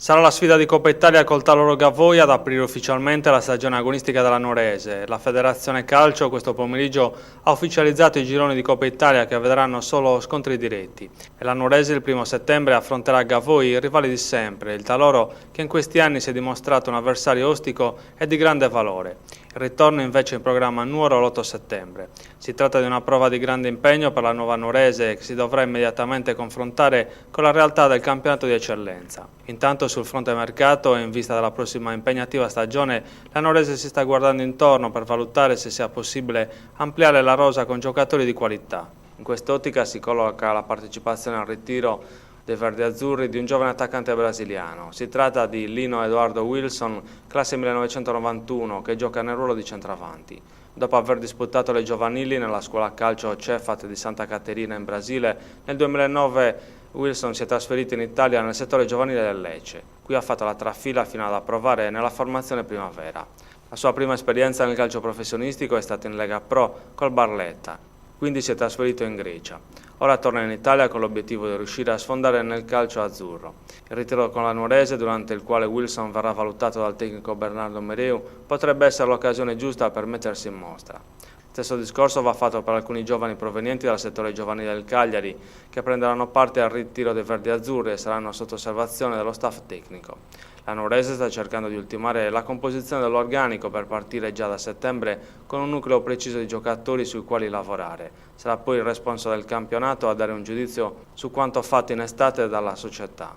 Sarà la sfida di Coppa Italia col Taloro Gavoia ad aprire ufficialmente la stagione agonistica della Nuorese. La Federazione Calcio questo pomeriggio ha ufficializzato i gironi di Coppa Italia che vedranno solo scontri diretti. E la Nuorese il 1° settembre affronterà Gavoi, i rivali di sempre, il Taloro che in questi anni si è dimostrato un avversario ostico e di grande valore. Il ritorno invece in programma a Nuoro l'8 settembre. Si tratta di una prova di grande impegno per la nuova Nuorese che si dovrà immediatamente confrontare con la realtà del campionato di eccellenza. Intanto sul fronte mercato e in vista della prossima impegnativa stagione, la Nuorese si sta guardando intorno per valutare se sia possibile ampliare la rosa con giocatori di qualità. In quest'ottica si colloca la partecipazione al ritiro dei verdi-azzurri di un giovane attaccante brasiliano. Si tratta di Lino Eduardo Wilson, classe 1991, che gioca nel ruolo di centravanti. Dopo aver disputato le giovanili nella scuola calcio Cefat di Santa Caterina in Brasile, nel 2009 Wilson si è trasferito in Italia nel settore giovanile del Lecce. Qui ha fatto la trafila fino ad approvare nella formazione primavera. La sua prima esperienza nel calcio professionistico è stata in Lega Pro col Barletta, quindi si è trasferito in Grecia. Ora torna in Italia con l'obiettivo di riuscire a sfondare nel calcio azzurro. Il ritiro con la Nuorese, durante il quale Wilson verrà valutato dal tecnico Bernardo Mereu, potrebbe essere l'occasione giusta per mettersi in mostra. Stesso discorso va fatto per alcuni giovani provenienti dal settore giovanile del Cagliari, che prenderanno parte al ritiro dei verdi-azzurri e saranno sotto osservazione dello staff tecnico. La Nuorese sta cercando di ultimare la composizione dell'organico per partire già da settembre con un nucleo preciso di giocatori sui quali lavorare. Sarà poi il responsabile del campionato a dare un giudizio su quanto fatto in estate dalla società.